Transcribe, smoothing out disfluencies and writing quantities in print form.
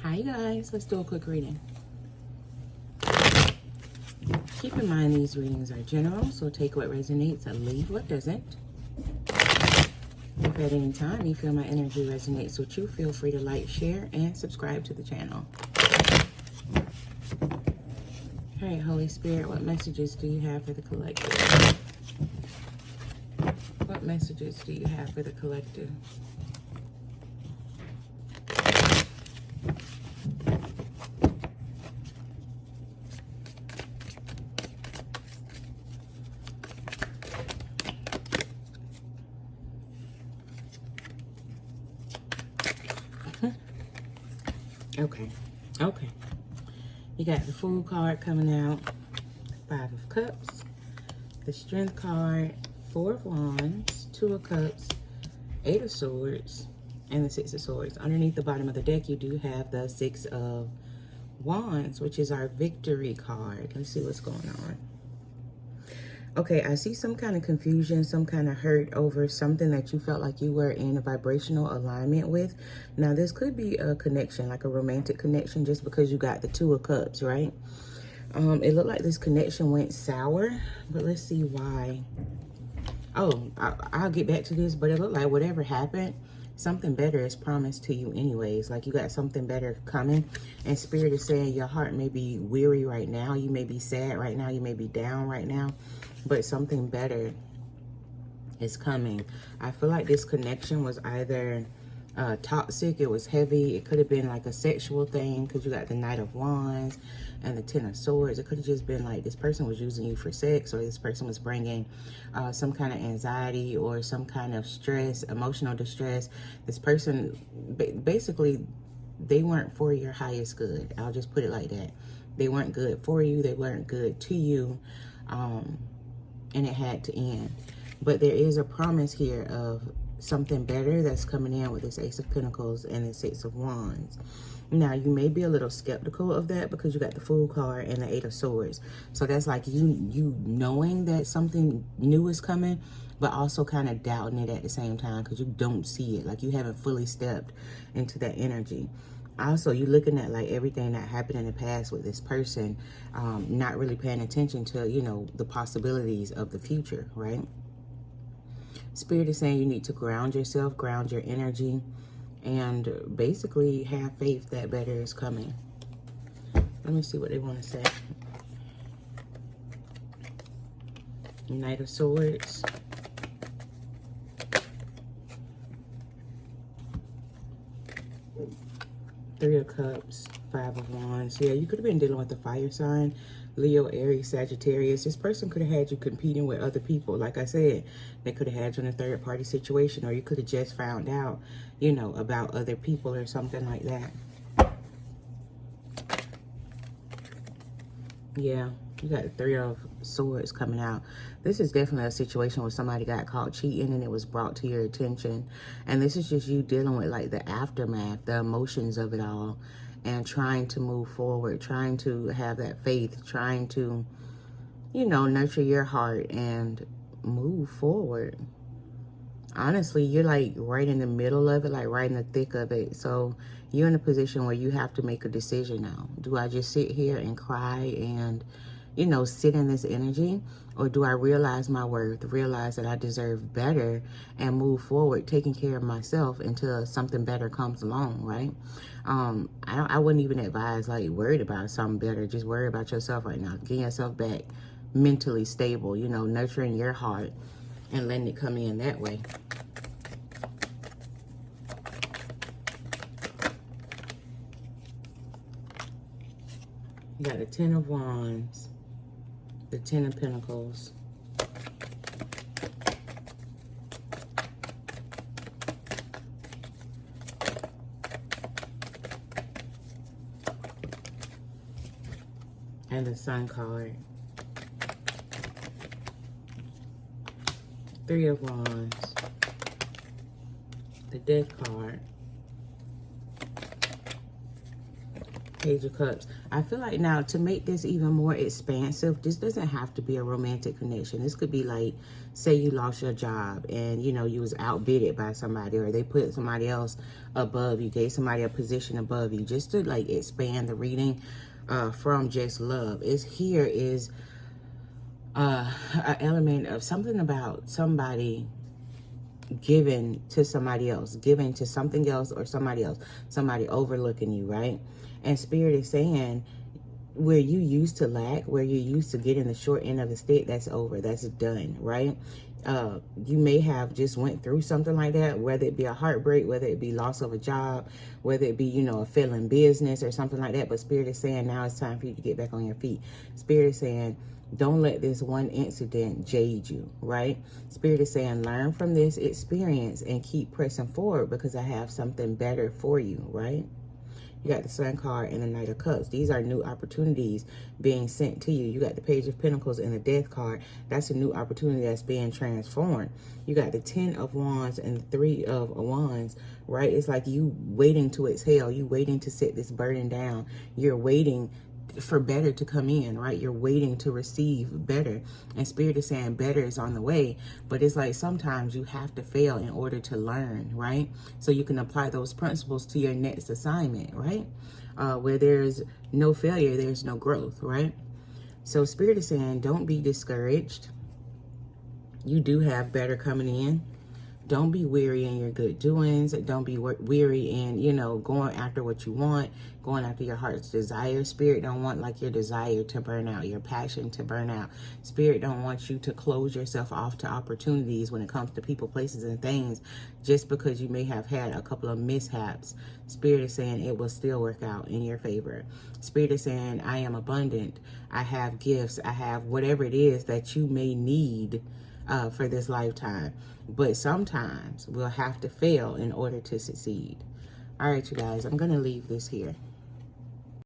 Hi guys, let's do a quick reading. Keep in mind these readings are general, so take what resonates and leave what doesn't. If at any time you feel my energy resonates with you, feel free to like, share, and subscribe to the channel. All right, Holy Spirit, what messages do you have for the collective? What messages do you have for the collective? Okay. You got the Fool card coming out, Five of Cups, the Strength card, Four of Wands, Two of Cups, Eight of Swords, and the Six of Swords. Underneath the bottom of the deck, you do have the Six of Wands, which is our victory card. Let's see what's going on. Okay, I see some kind of confusion, some kind of hurt over something that you felt like you were in a vibrational alignment with. Now, this could be a connection, like a romantic connection, just because you got the Two of Cups, right? It looked like this connection went sour, but let's see why. Oh, I'll get back to this, but it looked like whatever happened, something better is promised to you anyways. Like you got something better coming, and Spirit is saying your heart may be weary right now. You may be sad right now. You may be down right now, but something better is coming. I feel like this connection was either toxic, it was heavy, it could have been like a sexual thing because you got the Knight of Wands and the Ten of Swords. It could have just been like this person was using you for sex, or this person was bringing some kind of anxiety or some kind of stress, emotional distress. This person, basically, they weren't for your highest good. I'll just put it like that. They weren't good for you. They weren't good to you. And it had to end. But there is a promise here of something better that's coming in with this Ace of Pentacles and the Six of Wands. Now, you may be a little skeptical of that because you got the Fool card and the Eight of Swords. So that's like you knowing that something new is coming, but also kind of doubting it at the same time because you don't see it. Like you haven't fully stepped into that energy. Also, you're looking at like everything that happened in the past with this person, not really paying attention to, you know, the possibilities of the future, right? Spirit is saying you need to ground yourself, ground your energy, and basically have faith that better is coming. Let me see what they want to say. Knight of Swords. Three of Cups, Five of Wands. Yeah, you could have been dealing with the fire sign, Leo, Aries, Sagittarius. This person could have had you competing with other people. Like I said, they could have had you in a third party situation, or you could have just found out, you know, about other people or something like that. Yeah, you got the Three of Swords coming out. This is definitely a situation where somebody got caught cheating and it was brought to your attention. And this is just you dealing with like the aftermath, the emotions of it all, and trying to move forward, trying to have that faith, trying to, you know, nurture your heart and move forward. Honestly, you're like right in the middle of it, like right in the thick of it. So you're in a position where you have to make a decision now. Do I just sit here and cry and, you know, sit in this energy? Or do I realize my worth, realize that I deserve better, and move forward, taking care of myself until something better comes along, right? I wouldn't even advise like worried about something better. Just worry about yourself right now. Getting yourself back mentally stable, you know, nurturing your heart and letting it come in that way. You got the Ten of Wands, the Ten of Pentacles, and the Sun card. Three of Wands, the Death card, Page of Cups. I feel like now to make this even more expansive, this doesn't have to be a romantic connection. This could be like, say you lost your job and, you know, you was outbidded by somebody, or they put somebody else above you, gave somebody a position above you, just to like expand the reading from just love. Here is an element of something about somebody giving to somebody else, giving to something else or somebody else, somebody overlooking you, right? And Spirit is saying, where you used to lack, where you used to get in the short end of the stick, that's over, that's done, right? You may have just went through something like that, whether it be a heartbreak, whether it be loss of a job, whether it be, you know, a failing business or something like that. But Spirit is saying now it's time for you to get back on your feet. Spirit is saying, don't let this one incident jade you, right? Spirit is saying, learn from this experience and keep pressing forward, because I have something better for you, right? You got the Sun card and the Knight of Cups. These are new opportunities being sent to you. You got the Page of Pentacles and the Death card. That's a new opportunity that's being transformed. You got the 10 of Wands and the 3 of Wands, right? It's like you waiting to exhale. You waiting to set this burden down. You're waiting for better to come in, right? You're waiting to receive better. And Spirit is saying better is on the way. But it's like sometimes you have to fail in order to learn, right? So you can apply those principles to your next assignment, right? Where there's no failure, there's no growth, right? So Spirit is saying, don't be discouraged. You do have better coming in. Don't be weary in your good doings. Don't be weary in, you know, going after what you want, going after your heart's desire. Spirit don't want like your desire to burn out, your passion to burn out. Spirit don't want you to close yourself off to opportunities when it comes to people, places, and things, just because you may have had a couple of mishaps. Spirit is saying it will still work out in your favor. Spirit is saying, I am abundant. I have gifts. I have whatever it is that you may need for this lifetime. But sometimes we'll have to fail in order to succeed. All right, you guys, I'm going to leave this here.